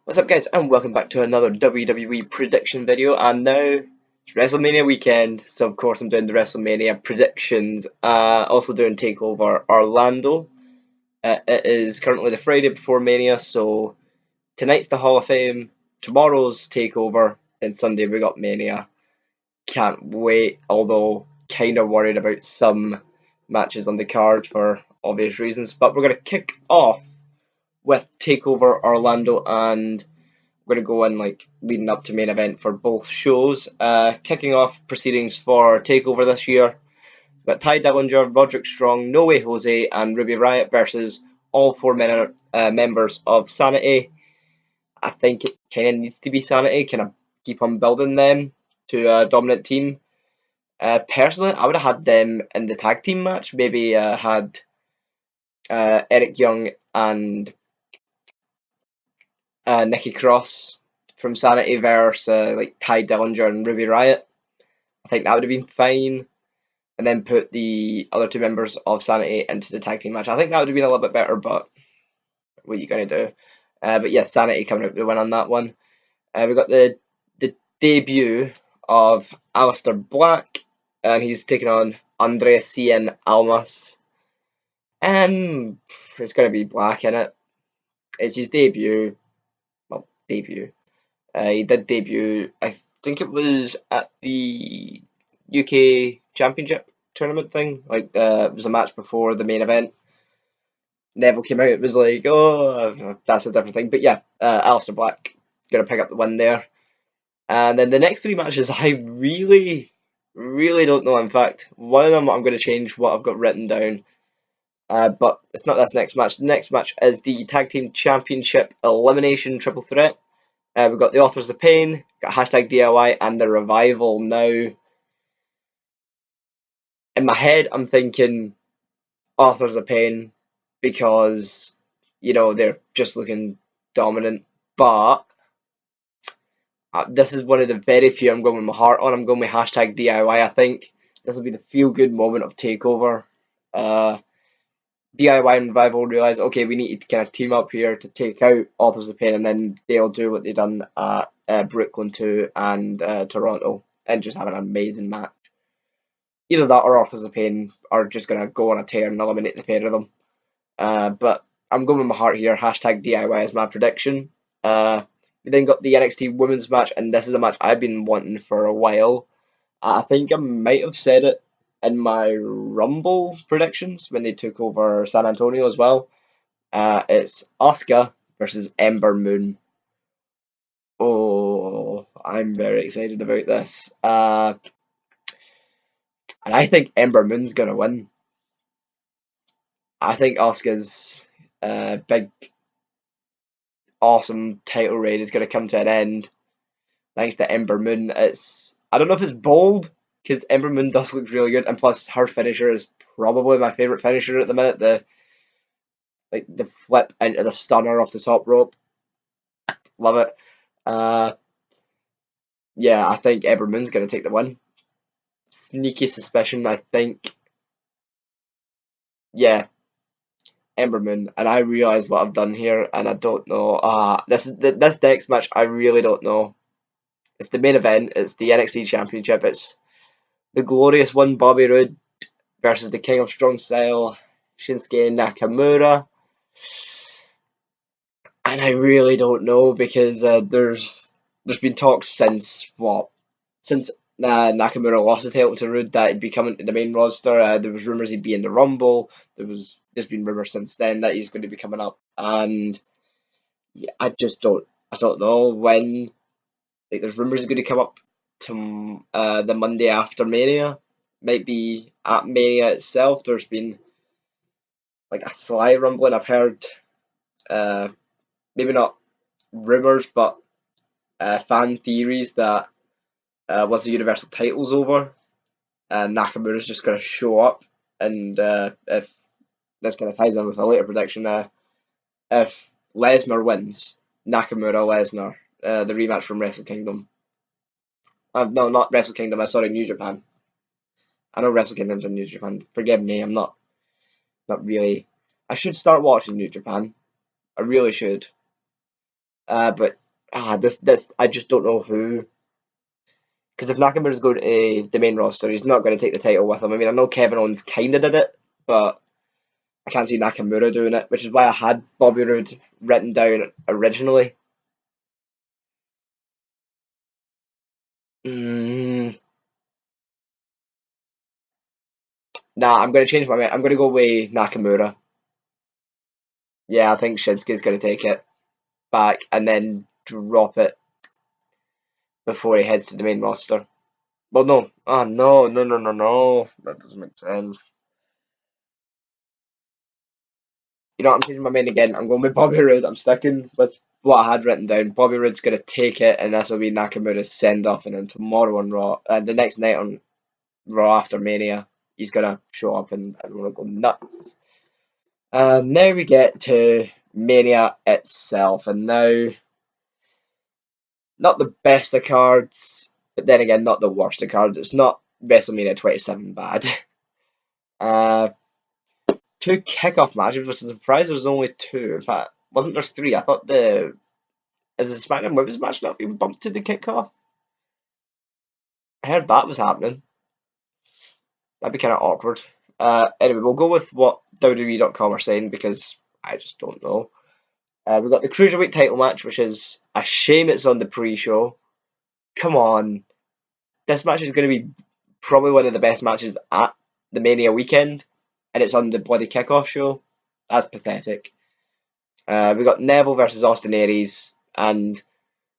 What's up guys, and welcome back to another WWE prediction video. And now it's WrestleMania weekend, so of course I'm doing the WrestleMania predictions. Also doing TakeOver Orlando. It is currently the Friday before Mania, so tonight's the Hall of Fame, tomorrow's TakeOver, and Sunday we got Mania. Can't wait, although kinda worried about some matches on the card for obvious reasons. But we're gonna kick off with TakeOver Orlando, and we're going to go in like leading up to main event for both shows. Kicking off proceedings for TakeOver this year, we've got Ty Dillinger, Roderick Strong, No Way Jose, and Ruby Riott versus all four members of Sanity. I think it kind of needs to be Sanity, kind of keep on building them to a dominant team. Personally, I would have had them in the tag team match. Maybe had Eric Young and Nikki Cross from Sanity versus like Ty Dillinger and Ruby Riott. I think that would have been fine. And then put the other two members of Sanity into the tag team match. I think that would have been a little bit better, but what are you going to do? But yeah, Sanity coming out with the win on that one. We got the debut of Aleister Black, and he's taking on Andre Cien Almas. It's going to be Black in it. It's his debut. Well, debut. He did debut, I think it was at the UK Championship tournament thing. Like, it was a match before the main event. Neville came out, it was like, oh, that's a different thing. But yeah, Aleister Black going to pick up the win there. And then the next three matches, I really don't know. In fact, one of them I'm going to change what I've got written down. But it's not this next match. The next match is the Tag Team Championship Elimination Triple Threat. We've got the Authors of Pain, got hashtag DIY, and the Revival. Now, in my head, I'm thinking Authors of Pain because, you know, they're just looking dominant. But this is one of the very few I'm going with my heart on. I'm going with hashtag DIY. I think this will be the feel-good moment of TakeOver. DIY and Revival realise, okay, we need to kind of team up here to take out Authors of Pain, and then they'll do what they've done at Brooklyn 2 and Toronto, and just have an amazing match. Either that or Authors of Pain are just going to go on a tear and eliminate the pair of them. But I'm going with my heart here. Hashtag DIY is my prediction. We then got the NXT Women's match, and this is a match I've been wanting for a while. I think I might have said it in my Rumble predictions when they took over San Antonio as well. It's Asuka versus Ember Moon. Oh, I'm very excited about this. And I think Ember Moon's gonna win. I think Asuka's big, awesome title reign is gonna come to an end thanks to Ember Moon. I don't know if it's bold because Ember Moon does look really good, and plus her finisher is probably my favorite finisher at the minute. The flip into the stunner off the top rope, love it. Yeah, I think Ember Moon's gonna take the win. Sneaky suspicion, I think. Yeah, Ember Moon, and I realise what I've done here, and I don't know. This next match, I really don't know. It's the main event. It's the NXT Championship. It's the glorious one, Bobby Roode versus the King of Strong Style, Shinsuke Nakamura. And I really don't know because there's been talks since Nakamura lost the title to Roode that he'd be coming to the main roster. There was rumors he'd be in the Rumble. There's been rumors since then that he's going to be coming up, and yeah, I don't know when. Like, there's rumors he's going to come up to the Monday after Mania. Might be at Mania itself. There's been like a sly rumbling. I've heard maybe not rumors, but fan theories that once the Universal title's over, Nakamura's just going to show up, and if this kind of ties in with a later prediction, if Lesnar wins, Nakamura Lesnar, the rematch from Wrestle Kingdom. No, not Wrestle Kingdom. Sorry, New Japan. I know Wrestle Kingdom's in New Japan. Forgive me, I'm not really. I should start watching New Japan. I really should. But this I just don't know who. Because if Nakamura's going to the main roster, he's not going to take the title with him. I mean, I know Kevin Owens kind of did it, but I can't see Nakamura doing it, which is why I had Bobby Roode written down originally. Mm, nah, I'm going to change my mind. I'm going to go with Nakamura. Yeah, I think Shinsuke's going to take it back and then drop it before he heads to the main roster. Well, no. Oh, no, no, no, no, no. That doesn't make sense. You know what? I'm changing my mind again. I'm going with Bobby Roode. I'm sticking with what I had written down. Bobby Roode's going to take it, and this will be Nakamura's send off. And then tomorrow on Raw, the next night on Raw after Mania, he's going to show up and everyone will go nuts. Now we get to Mania itself, and now not the best of cards, but then again, not the worst of cards. It's not WrestleMania 27 bad. Uh, two kickoff matches, which is a surprise. There's only two. In fact, wasn't there three? I thought is the SmackDown Women's match not being bumped to the kickoff? I heard that was happening. That'd be kind of awkward. Anyway, we'll go with what WWE.com are saying because I just don't know. We've got the Cruiserweight title match, which is a shame it's on the pre-show. Come on. This match is going to be probably one of the best matches at the Mania weekend, and it's on the bloody kickoff show. That's pathetic. We got Neville versus Austin Aries, and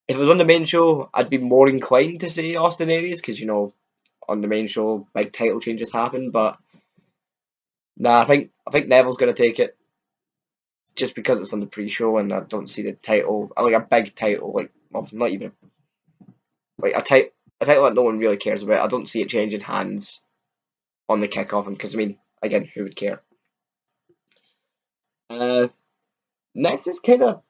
if it was on the main show, I'd be more inclined to say Austin Aries because you know on the main show big title changes happen. But nah, I think Neville's gonna take it just because it's on the pre-show, and I don't see the title like a big title like well not even like a title that no one really cares about. I don't see it changing hands on the kickoff, and because I mean again, who would care? Uh, Next is kind of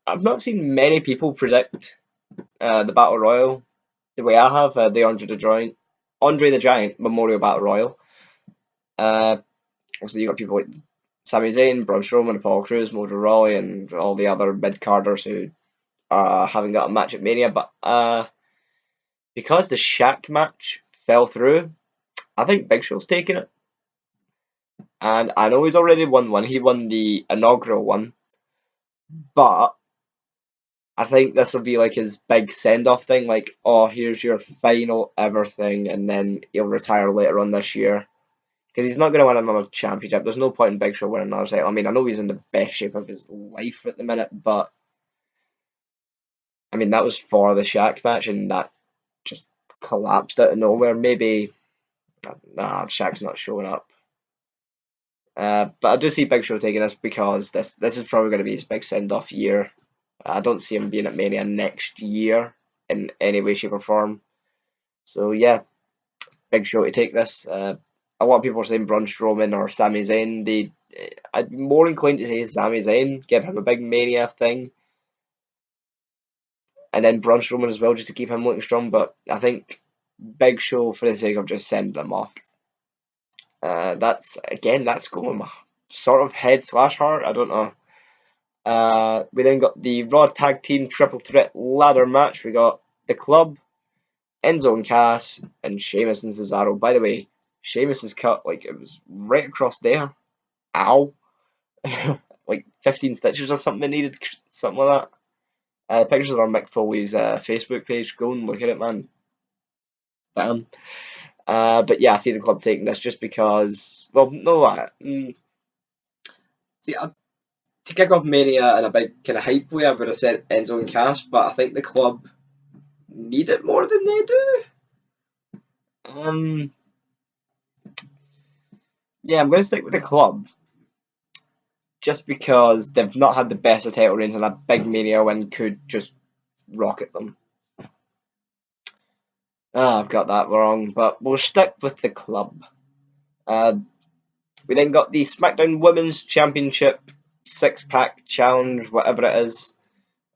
I've not seen many people predict the Battle Royal the way I have the Andre the Giant Memorial Battle Royal. Also, you got people like Sami Zayn, Braun Strowman, Apollo Crews, Mojo Rawley, and all the other mid carders who haven't got a match at Mania. But because the Shaq match fell through, I think Big Show's taking it. And I know he's already won one. He won the inaugural one, but I think this will be like his big send off thing, like, oh, here's your final ever thing, and then he'll retire later on this year. Because he's not going to win another championship. There's no point in Big Show winning another title. I mean, I know he's in the best shape of his life at the minute, but I mean, that was for the Shaq match, and that just collapsed out of nowhere. Maybe, nah, Shaq's not showing up. But I do see Big Show taking this because this is probably going to be his big send off year. I don't see him being at Mania next year in any way, shape, or form. So yeah, Big Show to take this. A lot of people are saying Braun Strowman or Sami Zayn. I'd be more inclined to say Sami Zayn, give him a big Mania thing, and then Braun Strowman as well, just to keep him looking strong. But I think Big Show, for the sake of just sending him off. That's going my sort of head slash heart. I don't know. We then got the Raw Tag Team Triple Threat Ladder match. We got the Club, Enzo and Cass, and Sheamus and Cesaro. By the way, Sheamus's cut, like, it was right across there. Ow. Like 15 stitches or something needed, something like that. Pictures are on Mick Foley's Facebook page. Go and look at it, man. Damn. But yeah, I see the Club taking this just because, well, no, see, to kick off Mania in a big kind of hype way, I would have said Enzo and Cass, but I think the Club need it more than they do. Yeah, I'm going to stick with the Club just because they've not had the best of title reigns, and a big Mania win could just rocket them. I've got that wrong, but we'll stick with the Club. We then got the SmackDown Women's Championship six-pack challenge, whatever it is.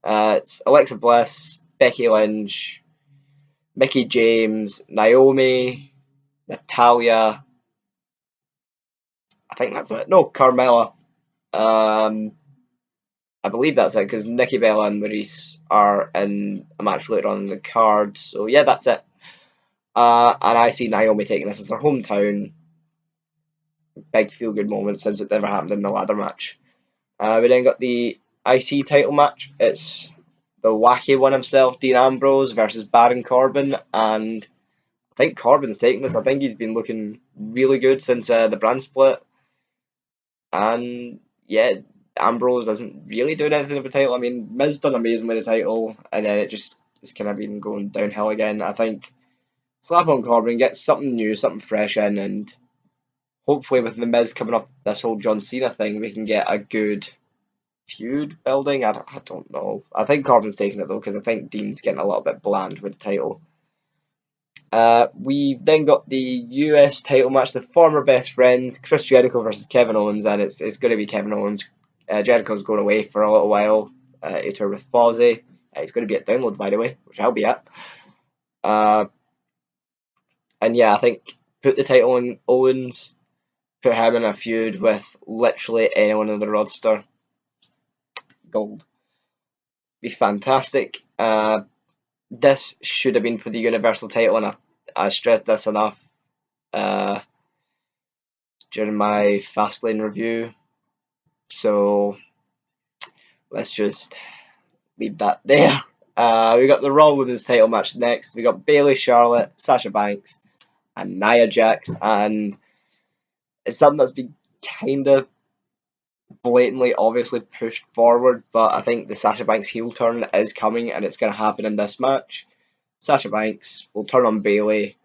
It's Alexa Bliss, Becky Lynch, Mickie James, Naomi, Natalia. I think that's it. No, Carmella. I believe that's it, because Nikki Bella and Maurice are in a match later on in the card. So yeah, that's it. And I see Naomi taking this as her hometown. Big feel good moment since it never happened in the ladder match. We then got the IC title match. It's the wacky one himself, Dean Ambrose, versus Baron Corbin, and I think Corbin's taking this. I think he's been looking really good since the brand split, and yeah, Ambrose isn't really doing anything with the title. I mean, Miz done amazing with the title, and then it's kind of been going downhill again. I think slap on Corbin, get something new, something fresh in, and hopefully with the Miz coming off this whole John Cena thing, we can get a good feud building. I don't know. I think Corbin's taking it though, because I think Dean's getting a little bit bland with the title. We've then got the US title match, the former best friends, Chris Jericho versus Kevin Owens, and it's going to be Kevin Owens. Jericho's going away for a little while, to tour with Fozzy. It's going to be at Download, by the way, which I'll be at. And yeah, I think put the title on Owens, put him in a feud with literally anyone in the roster. Gold. Be fantastic. This should have been for the Universal title, and I stressed this enough during my Fastlane review. So let's just leave that there. We got the Raw Women's title match next. We got Bayley, Charlotte, Sasha Banks, and Nia Jax, and it's something that's been kind of blatantly, obviously pushed forward, but I think the Sasha Banks heel turn is coming, and it's going to happen in this match. Sasha Banks will turn on Bayley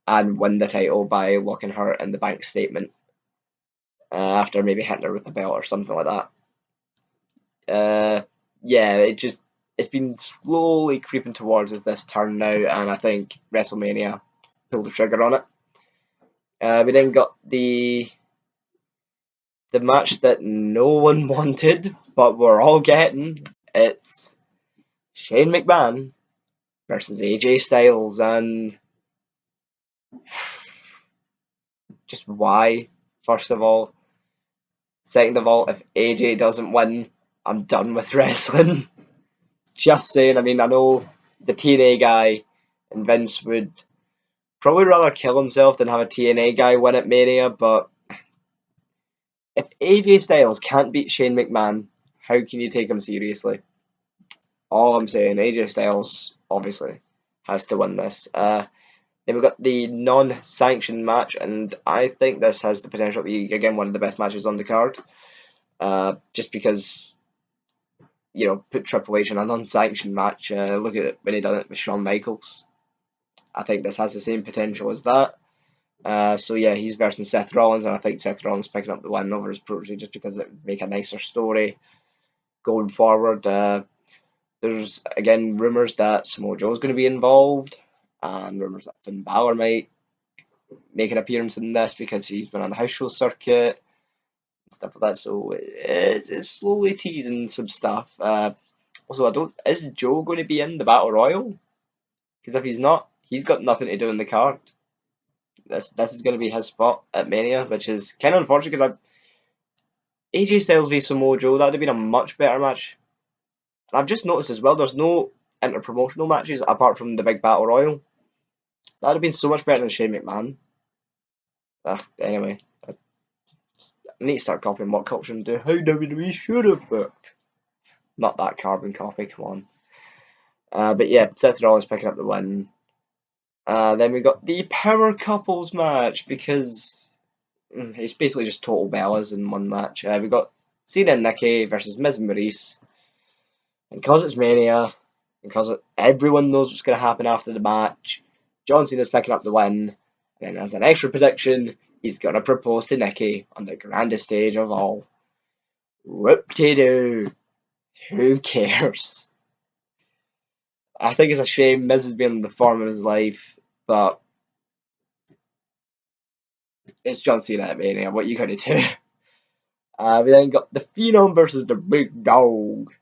and win the title by locking her in the Banks statement after maybe hitting her with a belt or something like that. Yeah, it's been slowly creeping towards us this turn now, and I think WrestleMania pulled the trigger on it. We then got the match that no one wanted, but we're all getting. It's Shane McMahon versus AJ Styles, and just why, first of all. Second of all, if AJ doesn't win, I'm done with wrestling. Just saying, I mean, I know the TNA guy and Vince would probably rather kill himself than have a TNA guy win at Mania, but if AJ Styles can't beat Shane McMahon, how can you take him seriously? All I'm saying, AJ Styles obviously has to win this. Then we've got the non-sanctioned match, and I think this has the potential to be, again, one of the best matches on the card. Just because, you know, put Triple H in a non-sanctioned match. Look at it when he done it with Shawn Michaels. I think this has the same potential as that. So yeah, he's versus Seth Rollins, and I think Seth Rollins picking up the win over his protege just because it would make a nicer story going forward. There's again rumours that Samoa Joe's going to be involved, and rumours that Finn Balor might make an appearance in this because he's been on the house show circuit and stuff like that. So it's slowly teasing some stuff. Also, is Joe going to be in the Battle Royal? Because if he's not, he's got nothing to do in the card. This is going to be his spot at Mania, which is kind of unfortunate because AJ Styles v Samoa Joe, that would have been a much better match. And I've just noticed as well, there's no inter-promotional matches apart from the big Battle Royal. That would have been so much better than Shane McMahon. Anyway, I need to start copying what culture and do how WWE should have booked. Not that carbon copy, come on. But yeah, Seth Rollins picking up the win. Then we got the Power Couples match because it's basically just total bellas in one match. We got Cena and Nikki versus Miz and Maurice. And because it's Mania, and because everyone knows what's going to happen after the match, John Cena's picking up the win. And as an extra prediction, he's going to propose to Nikki on the grandest stage of all. Whoop-de-doo. Who cares? I think it's a shame Miz has been in the form of his life, but it's John Cena at Mania. What you gonna do? We then got the Phenom versus the Big Dog.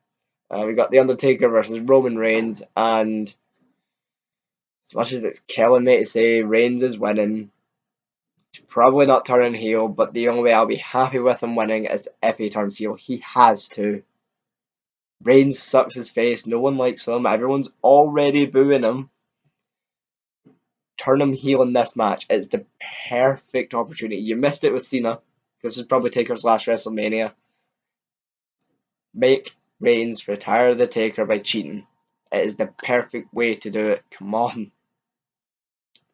We got the Undertaker versus Roman Reigns, and as much as it's killing me to say Reigns is winning, he's probably not turning heel, but the only way I'll be happy with him winning is if he turns heel. He has to. Reigns sucks his face. No one likes him. Everyone's already booing him. Turn him heel in this match. It's the perfect opportunity. You missed it with Cena. This is probably Taker's last WrestleMania. Make Reigns retire the Taker by cheating. It is the perfect way to do it. Come on.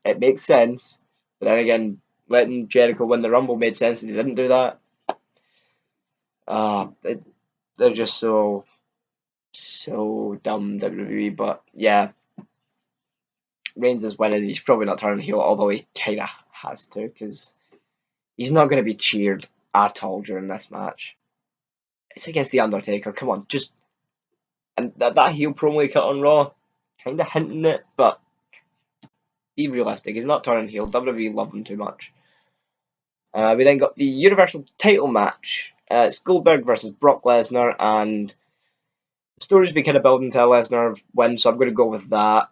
It makes sense. But then again, letting Jericho win the Rumble made sense, and he didn't do that. They're just so dumb, WWE. But yeah, Reigns is winning. He's probably not turning heel, although he kind of has to, because he's not going to be cheered at all during this match. It's against The Undertaker. Come on, just. And that heel promo he cut on Raw, kind of hinting it, but be realistic. He's not turning heel. WWE love him too much. We then got the Universal title match. It's Goldberg versus Brock Lesnar, and the story's been kind of building to a Lesnar win, so I'm going to go with that.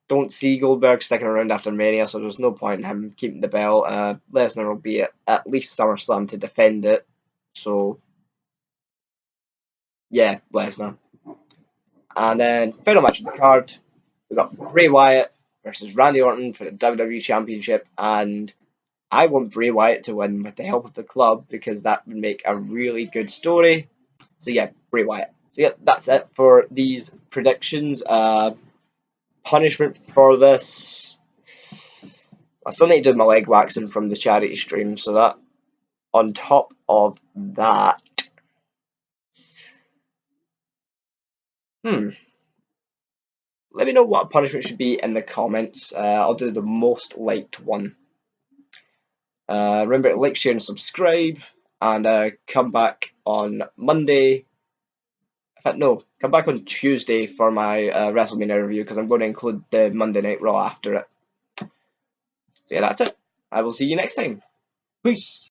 Don't see Goldberg sticking around after Mania, so there's no point in him keeping the belt. Lesnar will be at least SummerSlam to defend it, so yeah, Lesnar. And then final match of the card, we got Bray Wyatt versus Randy Orton for the WWE Championship, and I want Bray Wyatt to win with the help of the club because that would make a really good story. So yeah, Bray Wyatt. So yeah, that's it for these predictions. Punishment for this, I still need to do my leg waxing from the charity stream, so that on top of that, let me know what punishment should be in the comments. I'll do the most liked one. Remember to like, share, and subscribe, and come back on Monday. In fact, no, come back on Tuesday for my WrestleMania review because I'm going to include the Monday Night Raw after it. So yeah, that's it. I will see you next time. Peace.